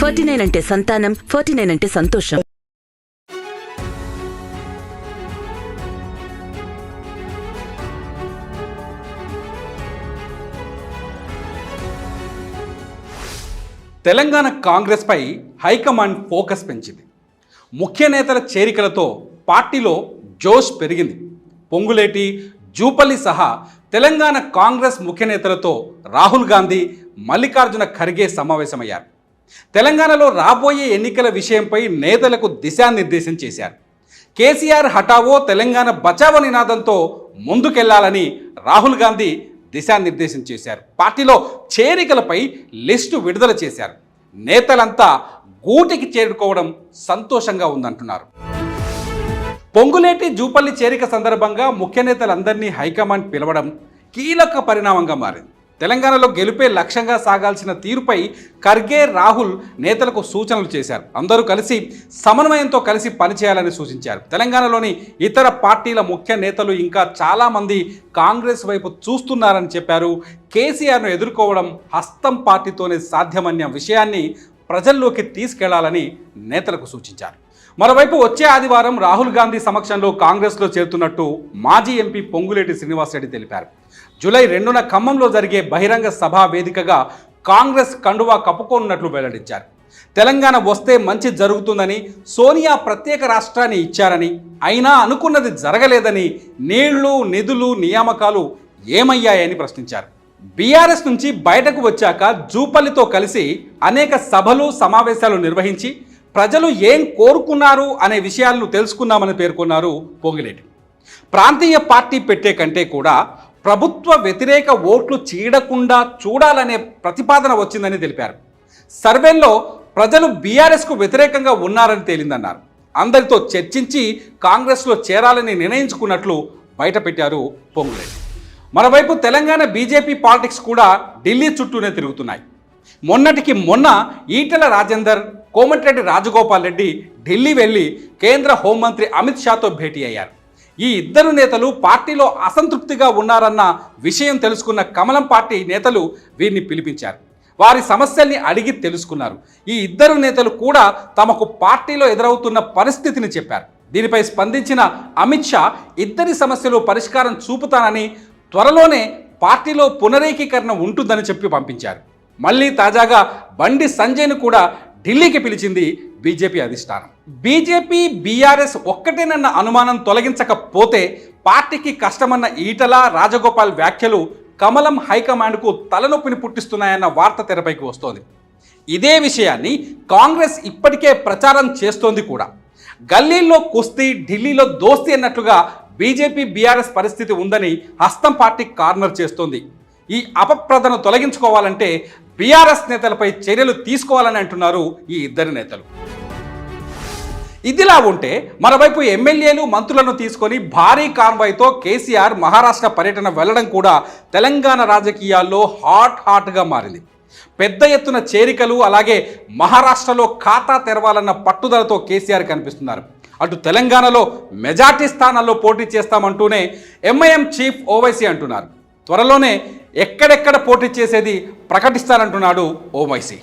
49 అంటే సంతానం, 49 అంటే సంతోషం. తెలంగాణ కాంగ్రెస్పై హైకమాండ్ ఫోకస్ పెంచింది. ముఖ్య నేతల చేరికలతో పార్టీలో జోష్ పెరిగింది. పొంగులేటి, జూపల్లి సహా తెలంగాణ కాంగ్రెస్ ముఖ్య నేతలతో రాహుల్ గాంధీ, మల్లికార్జున ఖర్గే సమావేశమయ్యారు. తెలంగాణలో రాబోయే ఎన్నికల విషయంపై నేతలకు దిశానిర్దేశం చేశారు. కేసీఆర్ హఠావో, తెలంగాణ బచావో నినాదంతో ముందుకెళ్లాలని రాహుల్ గాంధీ దిశానిర్దేశం చేశారు. పార్టీలో చేరికలపై లిస్టు విడుదల చేశారు. నేతలంతా గూటికి చేరుకోవడం సంతోషంగా ఉందంటున్నారు. పొంగులేటి, జూపల్లి చేరిక సందర్భంగా ముఖ్య నేతలందరినీ హైకమాండ్ పిలవడం కీలక పరిణామంగా మారింది. తెలంగాణలో గెలుపే లక్ష్యంగా సాగాల్సిన తీరుపై ఖర్గే, రాహుల్ నేతలకు సూచనలు చేశారు. అందరూ కలిసి సమన్వయంతో కలిసి పనిచేయాలని సూచించారు. తెలంగాణలోని ఇతర పార్టీల ముఖ్య నేతలు ఇంకా చాలామంది కాంగ్రెస్ వైపు చూస్తున్నారని చెప్పారు. కేసీఆర్ను ఎదుర్కోవడం హస్తం పార్టీతోనే సాధ్యమన్న విషయాన్ని ప్రజల్లోకి తీసుకెళ్లాలని నేతలకు సూచించారు. మరోవైపు వచ్చే ఆదివారం రాహుల్ గాంధీ సమక్షంలో కాంగ్రెస్లో చేరుతున్నట్టు మాజీ ఎంపీ పొంగులేటి శ్రీనివాసరెడ్డి తెలిపారు. జూలై 2న ఖమ్మంలో జరిగే బహిరంగ సభా వేదికగా కాంగ్రెస్ కండువా కప్పుకోనున్నట్లు వెల్లడించారు. తెలంగాణ వస్తే మంచి జరుగుతుందని, సోనియా ప్రత్యేక రాష్ట్రాన్ని ఇచ్చారని, అయినా అనుకున్నది జరగలేదని, నీళ్లు, నిధులు, నియామకాలు ఏమయ్యాయని ప్రశ్నించారు. బీఆర్ఎస్ నుంచి బయటకు వచ్చాక జూపల్లితో కలిసి అనేక సభలు, సమావేశాలు నిర్వహించి ప్రజలు ఏం కోరుకున్నారు అనే విషయాలను తెలుసుకున్నామని పేర్కొన్నారు పొంగులేటి. ప్రాంతీయ పార్టీ పెట్టే కంటే కూడా ప్రభుత్వ వ్యతిరేక ఓట్లు చీడకుండా చూడాలనే ప్రతిపాదన వచ్చిందని తెలిపారు. సర్వేల్లో ప్రజలు బీఆర్ఎస్కు వ్యతిరేకంగా ఉన్నారని తేలిందన్నారు. అందరితో చర్చించి కాంగ్రెస్లో చేరాలని నిర్ణయించుకున్నట్లు బయటపెట్టారు పొంగులేటి. మరోవైపు తెలంగాణ బీజేపీ పాలిటిక్స్ కూడా ఢిల్లీ చుట్టూనే తిరుగుతున్నాయి. మొన్నటికి మొన్న ఈటెల రాజేందర్, కోమటిరెడ్డి రాజగోపాల్ రెడ్డి ఢిల్లీ వెళ్లి కేంద్ర హోంమంత్రి అమిత్ షాతో భేటీ అయ్యారు. ఈ ఇద్దరు నేతలు పార్టీలో అసంతృప్తిగా ఉన్నారన్న విషయం తెలుసుకున్న కమలం పార్టీ నేతలు వీరిని పిలిపించారు. వారి సమస్యల్ని అడిగి తెలుసుకున్నారు. ఈ ఇద్దరు నేతలు కూడా తమకు పార్టీలో ఎదురవుతున్న పరిస్థితిని చెప్పారు. దీనిపై స్పందించిన అమిత్ షా ఇద్దరి సమస్యలు పరిష్కారం చూపుతానని, త్వరలోనే పార్టీలో పునరేకీకరణ ఉంటుందని చెప్పి పంపించారు. మళ్ళీ తాజాగా బండి సంజయ్ను కూడా ఢిల్లీకి పిలిచింది బీజేపీ అధిష్టానం. బీజేపీ, బీఆర్ఎస్ ఒక్కటేనన్న అనుమానం తొలగించకపోతే పార్టీకి కష్టమన్న ఈటల, రాజగోపాల్ వ్యాఖ్యలు కమలం హైకమాండ్కు తలనొప్పిని పుట్టిస్తున్నాయన్న వార్త తెరపైకి వస్తోంది. ఇదే విషయాన్ని కాంగ్రెస్ ఇప్పటికే ప్రచారం చేస్తోంది కూడా. గల్లీల్లో కుస్తీ, ఢిల్లీలో దోస్తీ అన్నట్లుగా బీజేపీ, బీఆర్ఎస్ పరిస్థితి ఉందని హస్తం పార్టీ కార్నర్ చేస్తోంది. ఈ అపప్రదను తొలగించుకోవాలంటే బీఆర్ఎస్ నేతలపై చర్యలు తీసుకోవాలని అంటున్నారు ఈ ఇద్దరు నేతలు. ఇదిలా ఉంటే మరోవైపు ఎమ్మెల్యేలు, మంత్రులను తీసుకొని భారీ కాన్వాయ్తో కేసీఆర్ మహారాష్ట్ర పర్యటన వెళ్లడం కూడా తెలంగాణ రాజకీయాల్లో హాట్గా మారింది. పెద్ద ఎత్తున చేరికలు, అలాగే మహారాష్ట్రలో ఖాతా తెరవాలన్న పట్టుదలతో కేసీఆర్ కనిపిస్తున్నారు. అటు తెలంగాణలో మెజార్టీ స్థానాల్లో పోటీ చేస్తామంటూనే ఎంఐఎం చీఫ్ ఓవైసీ అంటున్నారు. త్వరలోనే ఎక్కడెక్కడ పోటీ చేసేది ప్రకటిస్తారంటున్నాడు ఓవైసీ.